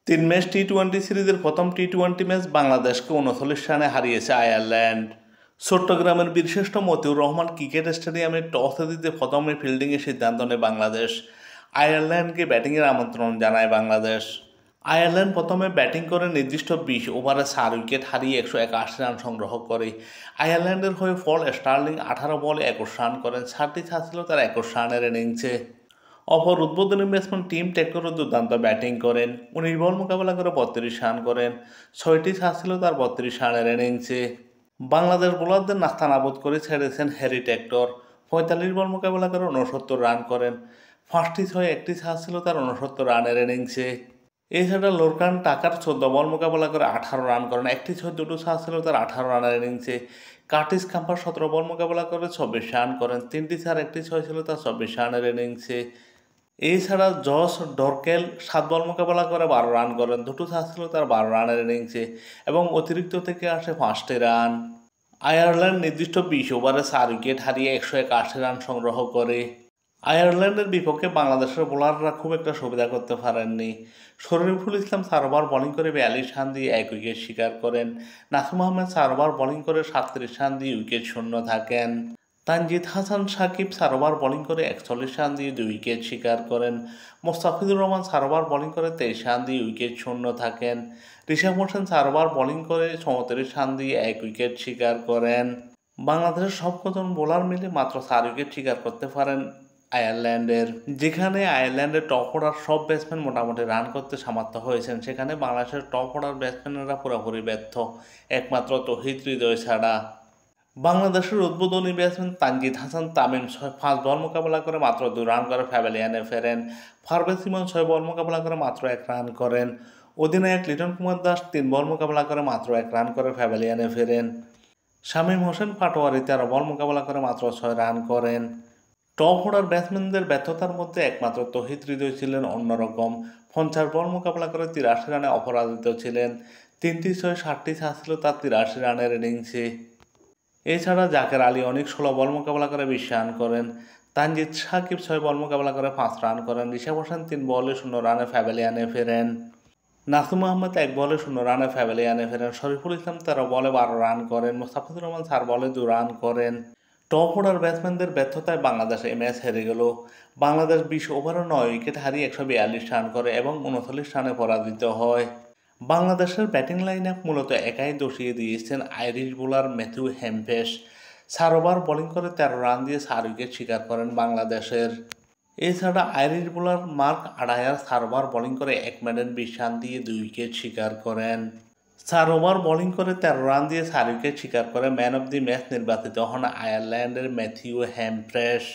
তিন ম্যাচ টি-20 সিরিজের প্রথম টি-20 ম্যাচ বাংলাদেশকে 39 রানে হারিয়েছে আয়ারল্যান্ড। চট্টগ্রামের বীরশ্রেষ্ঠ মতিউর রহমান ক্রিকেট স্টেডিয়ামে টসে জিতে প্রথমে ফিল্ডিংয়ের সিদ্ধান্ত নেয় বাংলাদেশ। আয়ারল্যান্ডকে ব্যাটিংয়ের আমন্ত্রণ জানায় বাংলাদেশ। আয়ারল্যান্ড প্রথমে ব্যাটিং করে নির্দিষ্ট 20 ওভারে 4 উইকেট হারিয়ে 181 রান সংগ্রহ করে। আয়ারল্যান্ডের হয়ে পল স্টার্লিং 18 বলে 21 রান করেন। 4টি ছাড় ছিল তার 21 রানের ইনিংসে। অপর উদ্বোধনী ব্যাটসম্যান টিম টেকরও দুর্দান্ত ব্যাটিং করেন। 19 বল মোকাবেলা করে 32 রান করেন। 6টি ছাড় ছিল তার 32 রানের ইনিংসে। বাংলাদেশ বোলারদের নাস্তানাবুদ করে ছেড়েছেন হ্যারি টেক্টর। 45 বল মোকাবেলা করে 69 রান করেন। 5টি ছয়, 1টি ছাড় ছিল তার 69 রানের ইনিংসে। এছাড়া লোরকান টাকার 14 বল মোকাবেলা করে 18 রান করেন। 1টি ছয়, 2টো ছাড় ছিল তার 18 রানের ইনিংসে। কার্টিস কাম্পার 17 বল মোকাবেলা করে 24 রান করেন। 3টি ছাড়, 1টি ছয় ছিল তার 24 রানের ইনিংসে। এছাড়া জস ডরকেল 7 বল মোকাবেলা করে 12 রান করেন। 2টো ছাড় ছিল তার 12 রানের ইনিংসে এবং অতিরিক্ত থেকে আসে 5টি রান। আয়ারল্যান্ড নির্দিষ্ট 20 ওভারে 4 উইকেট হারিয়ে 181 রান সংগ্রহ করে। আয়ারল্যান্ডের বিপক্ষে বাংলাদেশের বোলাররা খুব একটা সুবিধা করতে পারেননি। শরীফুল ইসলাম 4 ওভার বোলিং করে 42 রান দিয়ে 1 উইকেট শিকার করেন। নাসুম আহমেদ 4 ওভার বোলিং করে 37 রান দিয়ে উইকেট শূন্য থাকেন। তানজিদ হাসান সাকিব 4 ওভার বোলিং করে 41 রান দিয়ে 2 উইকেট শিকার করেন। মোস্তাফিজুর রহমান 4 ওভার বোলিং করে 23 রান দিয়ে উইকেট শূন্য থাকেন। রিশাদ হোসেন 4 ওভার বোলিং করে 34 রান দিয়ে 1 উইকেট শিকার করেন। বাংলাদেশের সব কজন বোলার মিলে মাত্র 4 উইকেট শিকার করতে পারেন আয়ারল্যান্ডের। যেখানে আয়ারল্যান্ডের টপ অর্ডার সব ব্যাটসম্যান মোটামুটি রান করতে সামর্থ্য হয়েছেন, সেখানে বাংলাদেশের টপ অর্ডার ব্যাটসম্যানেরা পুরোপুরি ব্যর্থ, একমাত্র তৌহিদ হৃদয় ছাড়া। বাংলাদেশের উদ্বোধনী ব্যাটসম্যান তানজিদ হাসান তামিম 5 বল মোকাবেলা করে মাত্র 2 রান করে প্যাভিলিয়নে ফেরেন। পারভেজ ইমন 6 বল মোকাবেলা করে মাত্র 1 রান করেন। অধিনায়ক লিটন কুমার দাস 3 বল মোকাবেলা করে মাত্র 1 রান করে প্যাভিলিয়নে ফেরেন। শামীম হোসেন পাটোয়ারি 13 বল মোকাবেলা করে মাত্র 6 রান করেন। টপ অর্ডার ব্যাটসম্যানদের ব্যর্থতার মধ্যে একমাত্র তৌহিদ হৃদয় ছিলেন অন্যরকম। 50 বল মোকাবেলা করে 83 রানে অপরাজিত ছিলেন। 3টি ছয়, 7টি ছাড় ছিল তার 83 রানের ইনিংসে। এছাড়া জাকের আলী অনেক 16 বল মোকাবেলা করে 20 রান করেন। তানজিদ সাকিব 6 বল মোকাবেলা করে 5 রান করেন। রিশাদ হোসেন 3 বলে 0 রানে প্যাভিলিয়নে ফেরেন। নাসুম আহমেদ 1 বলে 0 রানে প্যাভিলিয়নে ফেরেন। শরীফুল ইসলাম 13 বলে 12 রান করেন। মোস্তাফিজুর রহমান 4 বলে 2 রান করেন। টপ অর্ডার ব্যাটসম্যানদের ব্যর্থতায় বাংলাদেশ এই ম্যাচ হেরে গেল। বাংলাদেশ 20 ওভারে 9 উইকেট হারিয়ে 142 রান করে এবং 39 রানে পরাজিত হয়। বাংলাদেশের ব্যাটিং লাইন আপ মূলত একাই দোষিয়ে দিয়েছেন Irish bowler Matthew Humphreys. 4 over bowling করে 13 রান দিয়ে 4 উইকেট শিকার করেন বাংলাদেশের। এছাড়া Irish bowler Mark Adair 4 over bowling করে 1 মেডেন 20 রান দিয়ে 2 উইকেট শিকার করেন। 4 ওভার বোলিং করে 13 রান দিয়ে 4 উইকেট শিকার করে ম্যান অব দি ম্যাচ নির্বাচিত হন আয়ারল্যান্ডের ম্যাথিউ হেম্পেস।